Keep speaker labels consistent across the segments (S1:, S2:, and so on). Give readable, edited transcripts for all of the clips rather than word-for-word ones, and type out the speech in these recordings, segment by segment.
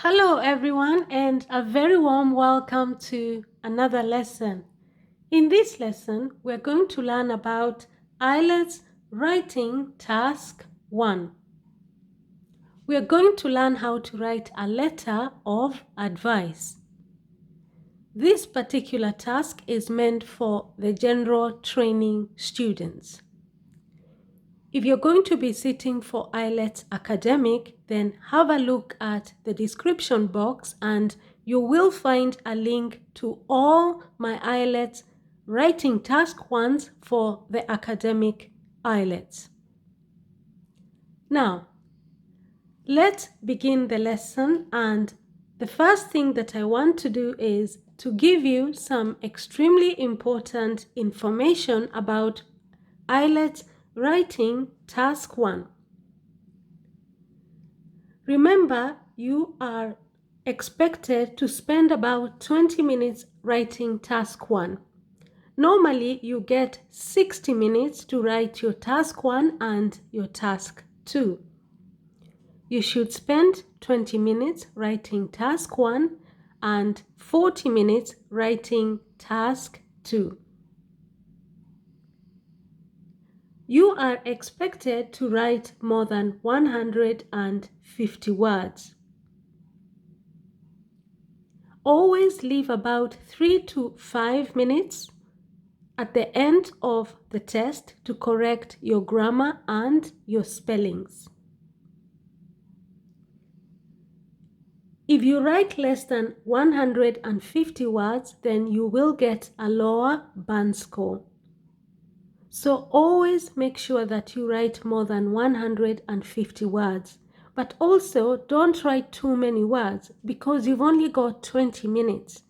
S1: Hello everyone and a very warm welcome to another lesson. In this lesson, we're going to learn about IELTS Writing Task 1. We're going to learn how to write a letter of advice. This particular task is meant for the general training students. If you're going to be sitting for IELTS Academic, then have a look at the description box and you will find a link to all my IELTS writing task ones for the academic IELTS. Now, let's begin the lesson, and the first thing that I want to do is to give you some extremely important information about IELTS Writing Task 1. Remember, you are expected to spend about 20 minutes writing Task 1. Normally, you get 60 minutes to write your Task 1 and your Task 2. You should spend 20 minutes writing Task 1 and 40 minutes writing Task 2. You are expected to write more than 150 words. Always leave about 3 to 5 minutes at the end of the test to correct your grammar and your spellings. If you write less than 150 words, then you will get a lower band score. So always make sure that you write more than 150 words. But also don't write too many words because you've only got 20 minutes.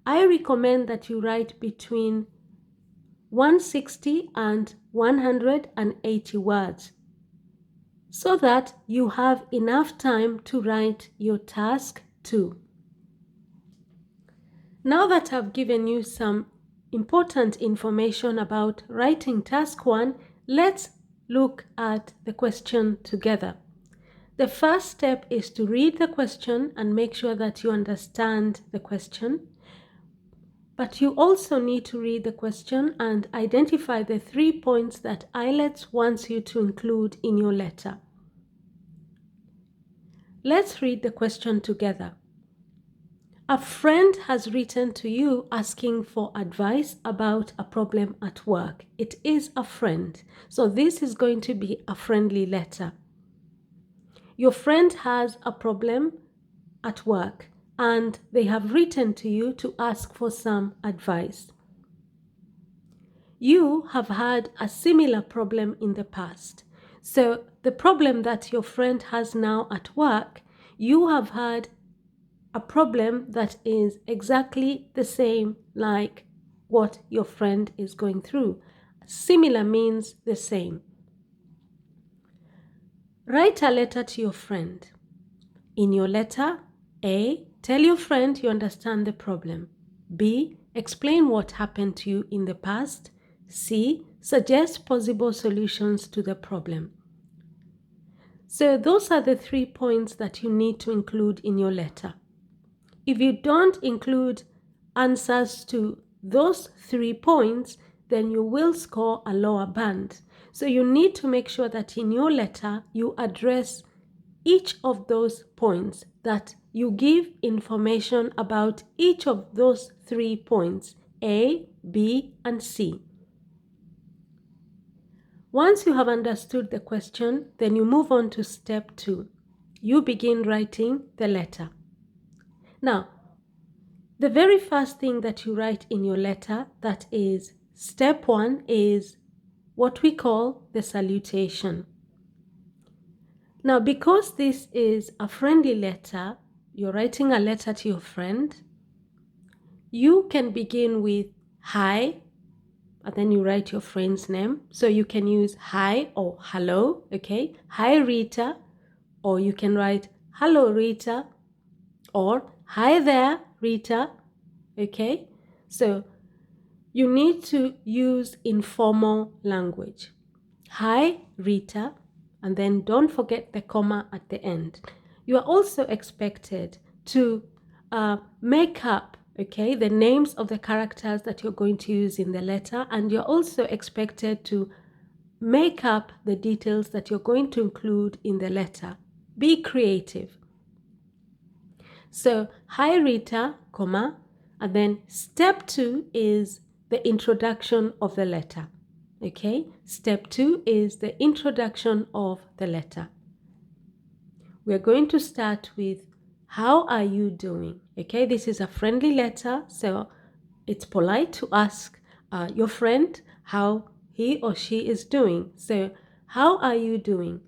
S1: I recommend that you write between 160 and 180 words so that you have enough time to write your task 2. Now that I've given you some important information about writing task 1, let's look at the question together. The first step is to read the question and make sure that you understand the question. But you also need to read the question and identify the 3 points that IELTS wants you to include in your letter. Let's read the question together. A friend has written to you asking for advice about a problem at work. It is a friend, so this is going to be a friendly letter. Your friend has a problem at work and they have written to you to ask for some advice. You have had a similar problem in the past. So the problem that your friend has now at work, you have had a problem that is exactly the same like what your friend is going through. Similar means the same. Write a letter to your friend. In your letter, A, tell your friend you understand the problem. B, explain what happened to you in the past. C, suggest possible solutions to the problem. So those are the 3 points that you need to include in your letter. If you don't include answers to those 3 points, then you will score a lower band. So you need to make sure that in your letter you address each of those points, that you give information about each of those 3 points, A, B, and C. Once you have understood the question, then you move on to step 2. You begin writing the letter. Now, the very first thing that you write in your letter, that is step 1, is what we call the salutation. Now, because this is a friendly letter, you're writing a letter to your friend, you can begin with hi, and then you write your friend's name. So you can use hi or hello, okay? Hi, Rita, or you can write hello, Rita, or hi there, Rita, okay? So you need to use informal language. Hi, Rita, and then don't forget the comma at the end. You are also expected to make up, okay, the names of the characters that you're going to use in the letter, and you're also expected to make up the details that you're going to include in the letter. Be creative. So, hi Rita, comma, and then step 2 is the introduction of the letter. Okay, step 2 is the introduction of the letter. We're going to start with, how are you doing? Okay, this is a friendly letter, so it's polite to ask your friend how he or she is doing. So, how are you doing?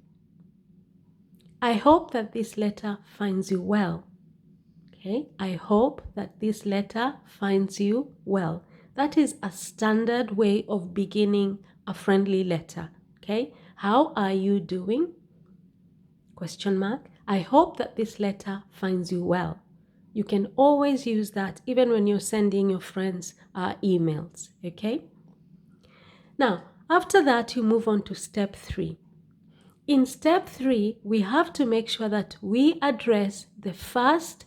S1: I hope that this letter finds you well. Okay, I hope that this letter finds you well. That is a standard way of beginning a friendly letter. Okay, how are you doing? Question mark. I hope that this letter finds you well. You can always use that even when you're sending your friends emails. Okay. Now, after that, you move on to step 3. In step 3, we have to make sure that we address the first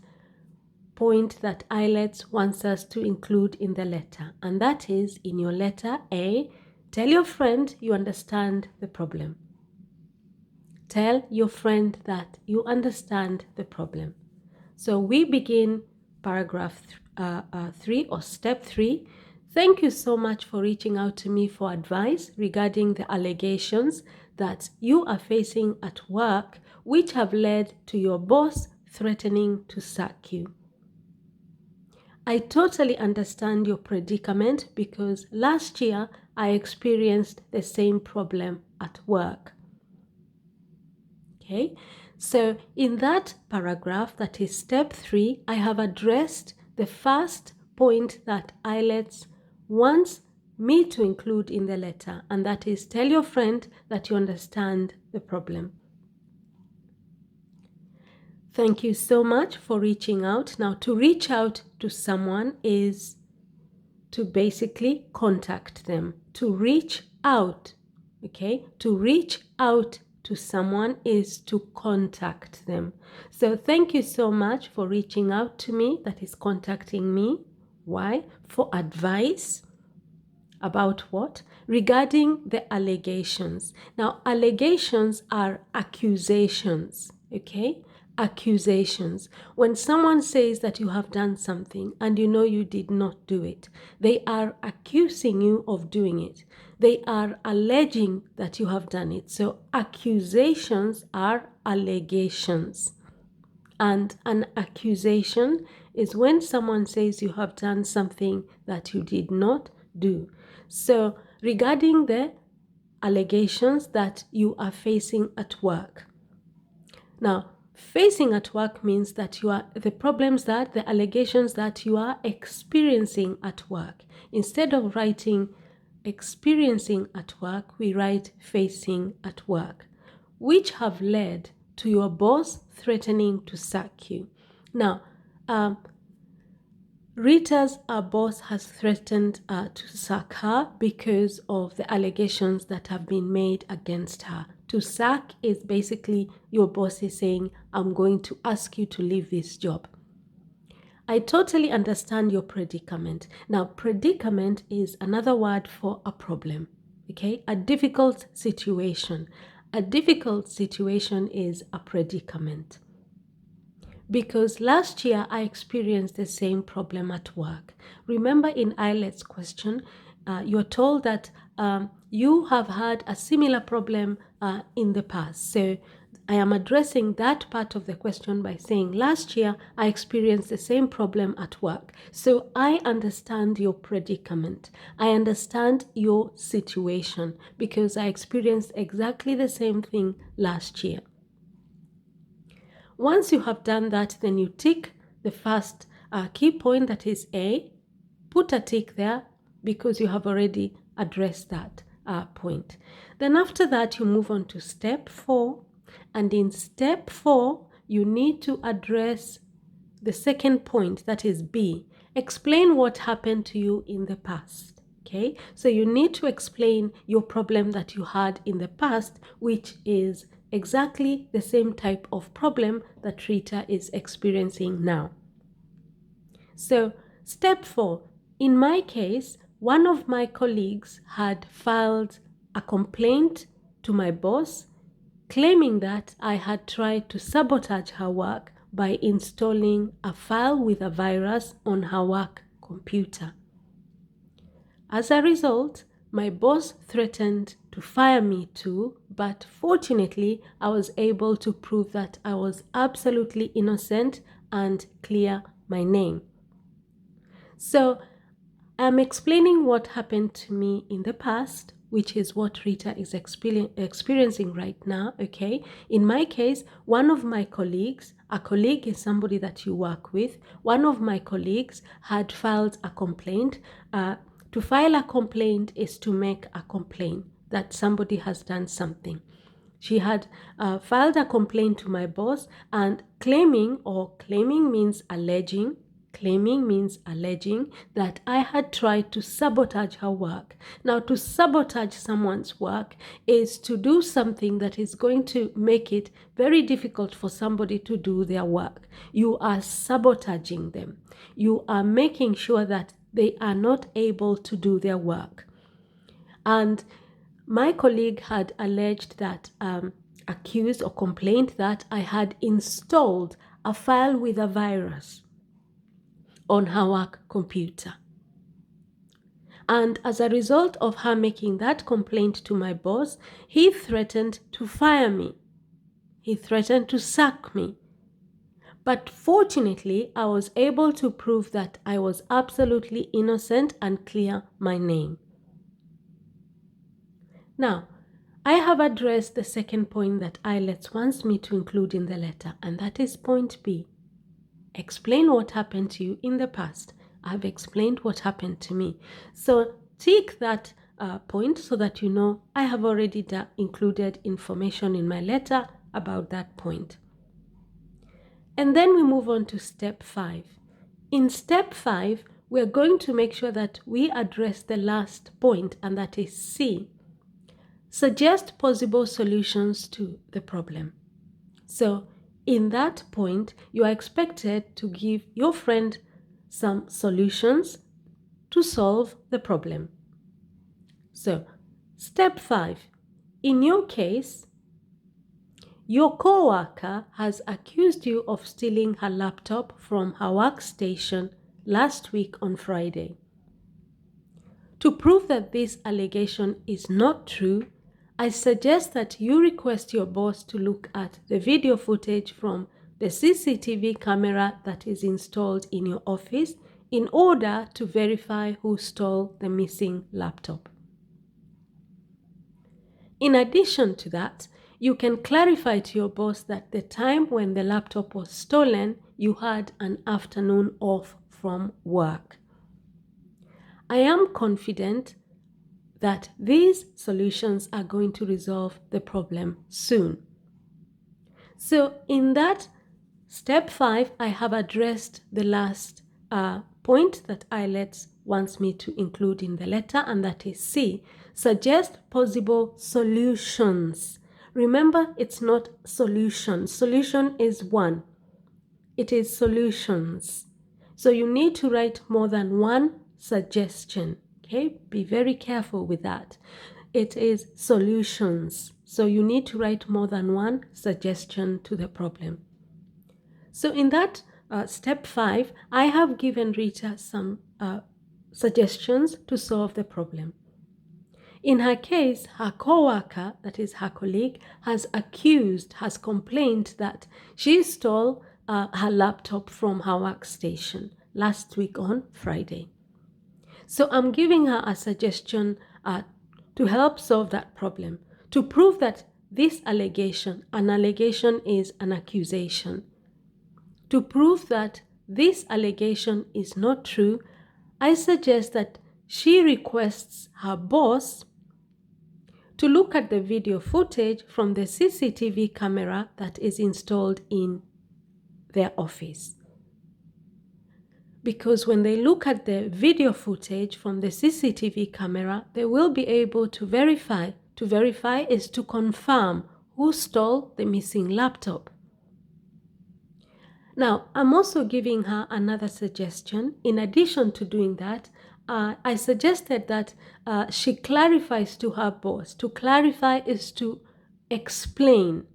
S1: point that IELTS wants us to include in the letter, and that is, in your letter A, tell your friend you understand the problem. Tell your friend that you understand the problem. So we begin paragraph 3 or step 3. Thank you so much for reaching out to me for advice regarding the allegations that you are facing at work, which have led to your boss threatening to sack you. I totally understand your predicament because last year I experienced the same problem at work. Okay, so in that paragraph, that is step 3, I have addressed the first point that IELTS wants me to include in the letter, and that is, tell your friend that you understand the problem. Thank you so much for reaching out. Now, to reach out to someone is to basically contact them. To reach out, okay? To reach out to someone is to contact them. So thank you so much for reaching out to me, that is contacting me. Why? For advice. About what? Regarding the allegations. Now, allegations are accusations, okay? Accusations. When someone says that you have done something and you know you did not do it, they are accusing you of doing it. They are alleging that you have done it. So accusations are allegations. And an accusation is when someone says you have done something that you did not do. So regarding the allegations that you are facing at work. Now, facing at work means that you are the problems that the allegations that you are experiencing at work. Instead of writing experiencing at work, we write facing at work, which have led to your boss threatening to sack you. Now, Rita's boss has threatened to sack her because of the allegations that have been made against her. To sack is basically your boss is saying, I'm going to ask you to leave this job. I totally understand your predicament. Now, predicament is another word for a problem, okay? A difficult situation. A difficult situation is a predicament. Because last year I experienced the same problem at work. Remember in IELTS question, you're told that you have had a similar problem in the past. So I am addressing that part of the question by saying last year I experienced the same problem at work. So I understand your predicament. I understand your situation because I experienced exactly the same thing last year. Once you have done that, then you tick the first key point, that is A. Put a tick there because you have already addressed that point. Then after that, you move on to step 4. And in step 4, you need to address the second point, that is B. Explain what happened to you in the past. Okay, so you need to explain your problem that you had in the past, which is exactly the same type of problem that Rita is experiencing now. So, step 4. In my case, one of my colleagues had filed a complaint to my boss claiming that I had tried to sabotage her work by installing a file with a virus on her work computer. As a result, my boss threatened to fire me too, but fortunately, I was able to prove that I was absolutely innocent and clear my name. So, I'm explaining what happened to me in the past, which is what Rita is experiencing right now, okay? In my case, one of my colleagues, a colleague is somebody that you work with, one of my colleagues had filed a complaint. To file a complaint is to make a complaint that somebody has done something. She had filed a complaint to my boss and claiming means alleging that I had tried to sabotage her work. Now, to sabotage someone's work is to do something that is going to make it very difficult for somebody to do their work. You are sabotaging them. You are making sure that they are not able to do their work. And my colleague had alleged that, accused or complained that I had installed a file with a virus on her work computer. And as a result of her making that complaint to my boss, he threatened to fire me. He threatened to sack me. But fortunately, I was able to prove that I was absolutely innocent and clear my name. Now, I have addressed the second point that IELTS wants me to include in the letter, and that is point B. Explain what happened to you in the past. I've explained what happened to me. So tick that point so that you know I have already included information in my letter about that point. And then we move on to step 5. In step 5, we're going to make sure that we address the last point, and that is C. Suggest possible solutions to the problem. So, in that point, you are expected to give your friend some solutions to solve the problem. So, step 5. In your case, your co-worker has accused you of stealing her laptop from her workstation last week on Friday. To prove that this allegation is not true, I suggest that you request your boss to look at the video footage from the CCTV camera that is installed in your office in order to verify who stole the missing laptop. In addition to that, you can clarify to your boss that the time when the laptop was stolen, you had an afternoon off from work. I am confident that these solutions are going to resolve the problem soon. So in that step 5, I have addressed the last point that IELTS wants me to include in the letter, and that is C. Suggest possible solutions. Remember, it's not solution. Solution is one. It is solutions. So you need to write more than one suggestion. Okay, be very careful with that. It is solutions. So you need to write more than one suggestion to the problem. So in that step 5, I have given Rita some suggestions to solve the problem. In her case, her co-worker, that is her colleague, has complained that she stole her laptop from her workstation last week on Friday. So I'm giving her a suggestion to help solve that problem, to prove that this allegation, an allegation is an accusation. To prove that this allegation is not true, I suggest that she requests her boss to look at the video footage from the CCTV camera that is installed in their office. Because when they look at the video footage from the CCTV camera, they will be able to verify. To verify is to confirm Who stole the missing laptop? Now, I'm also giving her another suggestion. In addition to doing that, I suggested that she clarifies to her boss. To clarify is to explain,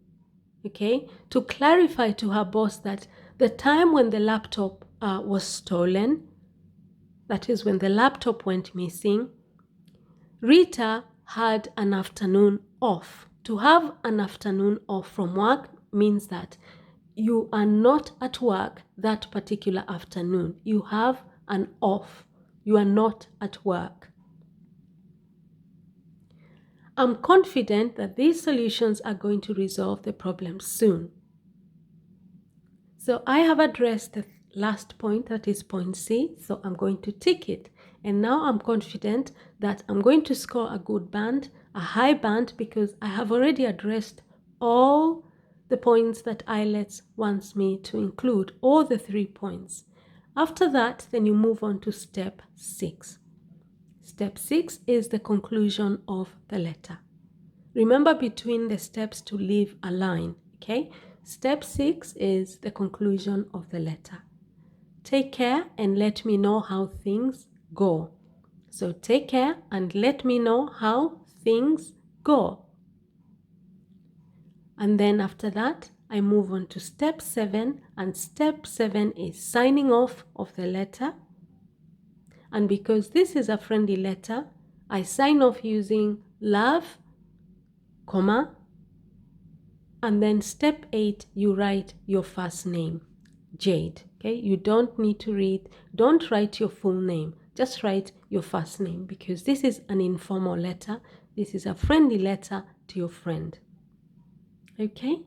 S1: okay? To clarify to her boss that the time when the laptop was stolen, that is when the laptop went missing, Rita had an afternoon off. To have an afternoon off from work means that you are not at work that particular afternoon. You have an off. You are not at work. I'm confident that these solutions are going to resolve the problem soon. So I have addressed the last point, that is point C, so I'm going to tick it. And now I'm confident that I'm going to score a good band, a high band, because I have already addressed all the points that IELTS wants me to include, all the 3 points. After that, then you move on to step 6. Step 6 is the conclusion of the letter. Remember between the steps to leave a line, okay? Step 6 is the conclusion of the letter. Take care and let me know how things go. So take care and let me know how things go. And then after that, I move on to step 7, and step 7 is signing off of the letter. And because this is a friendly letter, I sign off using love, comma, and then step 8, you write your first name, Jade. Okay, you don't need to don't write your full name, just write your first name, because this is an informal letter. This is a friendly letter to your friend. Okay,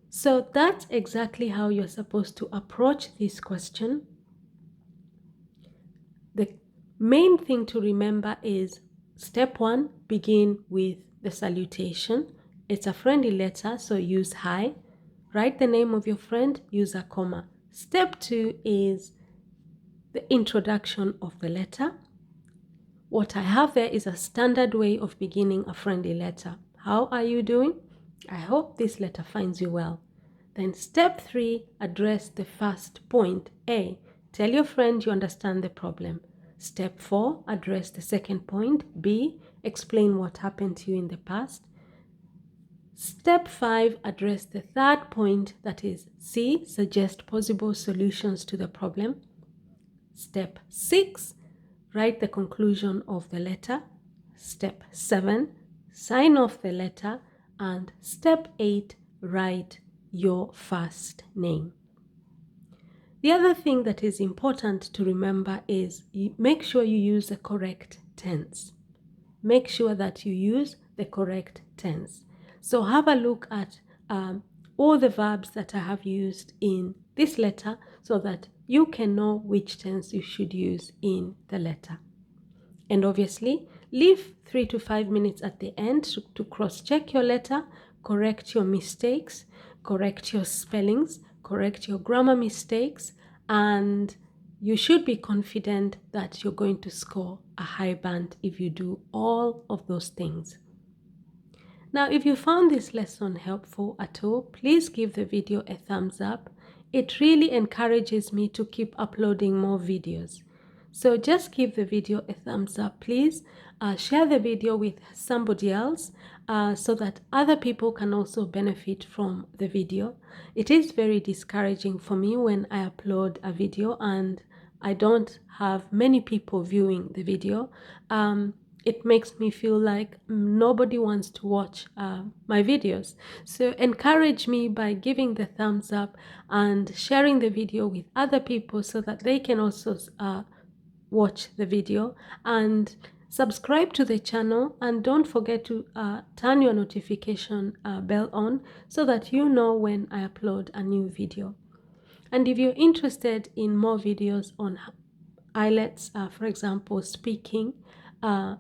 S1: so that's exactly how you're supposed to approach this question. The main thing to remember is step 1, begin with the salutation. It's a friendly letter, so use hi. Write the name of your friend, use a comma. Step 2 is the introduction of the letter. What I have there is a standard way of beginning a friendly letter. How are you doing? I hope this letter finds you well. Then step 3, address the first point, A. Tell your friend you understand the problem. Step 4, address the second point, B. Explain what happened to you in the past. Step 5, address the third point, that is C. Suggest possible solutions to the problem. Step 6, write the conclusion of the letter. Step 7, sign off the letter. And step 8, write your first name. The other thing that is important to remember is make sure you use the correct tense. Make sure that you use the correct tense. So have a look at all the verbs that I have used in this letter so that you can know which tense you should use in the letter. And obviously, leave 3 to 5 minutes at the end to cross-check your letter, correct your mistakes, correct your spellings, correct your grammar mistakes, and you should be confident that you're going to score a high band if you do all of those things. Now, if you found this lesson helpful at all, please give the video a thumbs up. It really encourages me to keep uploading more videos. So just give the video a thumbs up, please. Share the video with somebody else so that other people can also benefit from the video. It is very discouraging for me when I upload a video and I don't have many people viewing the video. It makes me feel like nobody wants to watch my videos. So encourage me by giving the thumbs up and sharing the video with other people so that they can also watch the video, and subscribe to the channel, and don't forget to turn your notification bell on so that you know when I upload a new video. And if you're interested in more videos on IELTS, for example, speaking, have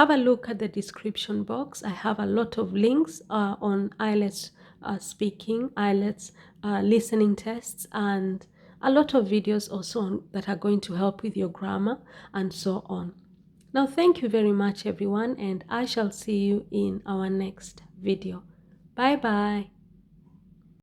S1: a look at the description box. I have a lot of links on IELTS speaking, IELTS listening tests, and a lot of videos also that are going to help with your grammar and so on. Now, thank you very much, everyone, and I shall see you in our next video. Bye bye.